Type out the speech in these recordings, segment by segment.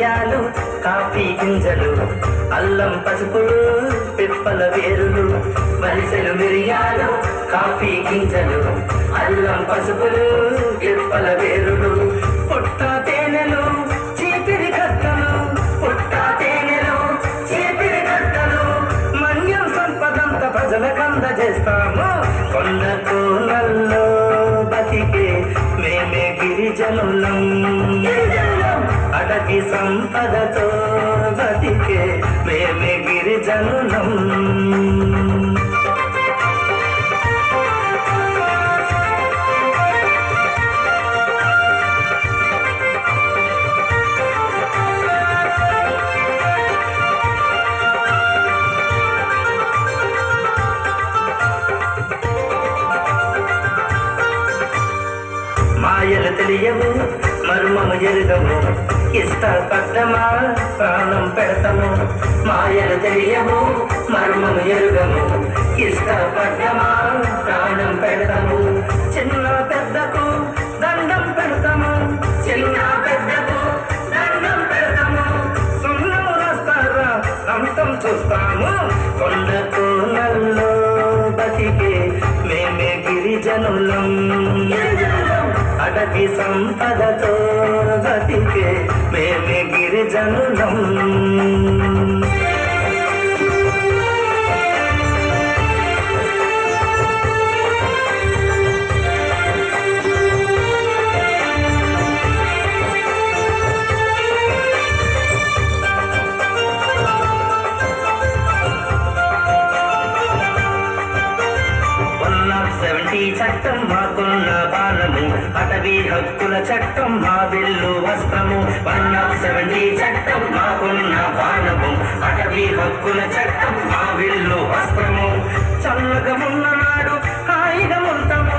మిరియాలు కాఫీ గింజలు అల్లం పసుపులు పిప్పల వేరులు వరిసెలు మిరియాలు కాఫీ గింజలు అల్లం పసుపులు పిప్పల వేరులు పుట్ట తేనెలు చీపిరి కట్టలు పుట్ట తేనెలు చీపిరి కట్టలు మన్యం సంపదంత ప్రజలకు అందజేస్తాము కొండ కోనల్లో బతికే మేమే గిరిజనులం అడవి సంపదతో బతికే మేమే గిరిజనులం మాయలు తెలియవు మర్మము ఎరుగము ఇష్టపడ్డమా ప్రాణం పెడతాము మాయలు తెలియవు మర్మము ఎరుగము ఇష్టపడ్డమా ప్రాణం పెడతాము చిన్న పెద్దకు దండం పెడతాము చిన్న పెద్దకు దండం పెడతాము సున్నం రాస్తారా అంతం చూస్తాము కొండ కోనల్లో బతికే మేమే గిరిజనులం అడవి సంపదతో బతికే మేమే గిరిజనులం చట్టం మాకున్న బాణము అటవీ హక్కుల చట్టం మా బిల్లు వస్త్రము 170 చట్టం మాకున్న బాణము అటవీ హక్కుల చట్టం మా బిల్లు వస్త్రము చల్లగా ఉన్ననాడు హాయిగా ఉంటాము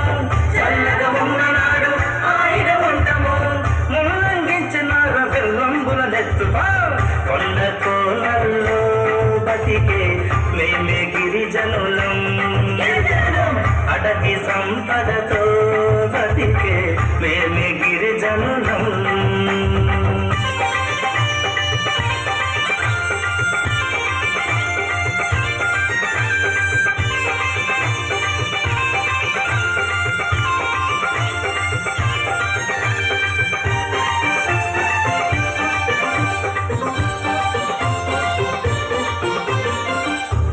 చల్లగా ఉన్ననాడు హాయిగా ఉంటాము ముల్లంఘించిన వెల్లంబుల నెత్తుపా కొండ కోనల్లో బతికే మేమే గిరిజనులం అడవి సంపదతో బతికే మేమే గిరిజనులం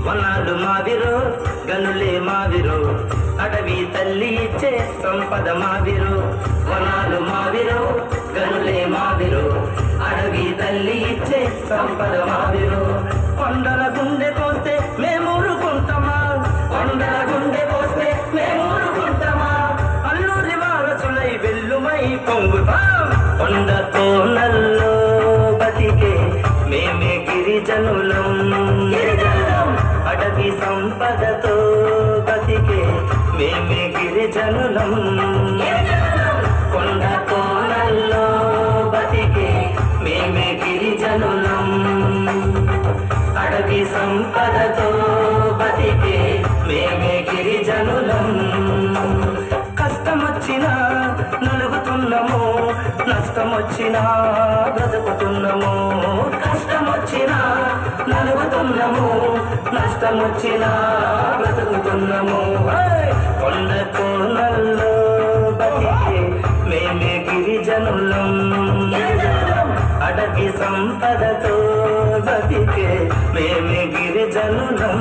వనాలు మావిరో గనులే మావిరో అడవి తల్లి ఇచ్చే సంపద మావిరో వనాలు మావిరో గనులే మావిరో అడవి తల్లి ఇచ్చే సంపద మావిరో కొండల గుండె కోస్తే మేమూరుకుంటామా కొండల గుండె కోస్తే మేమూరుకుంటామా అల్లూరి వారసులై వెల్లుమై పొంగుతాం కొండ కోనల్లో బతికే మేమే గిరిజనులం అడవి సంపదతో బతికే మేమే గిరిజనులం కొండ కోనల్లో బతికే మేమే గిరిజనులం అడవి సంపదతో బతికే మేమే గిరిజనులం కష్టమొచ్చినా నలుగుతున్నాము నష్టమొచ్చినా బ్రతుకుతున్నాము కష్టమొచ్చినా నలుగుతున్నాము నష్టమొచ్చినా బ్రతుకుతున్నాము కొండ కోనల్లో బతికే మేమే గిరిజనులం అడవి సంపదతో బతికే మేమే గిరిజనులం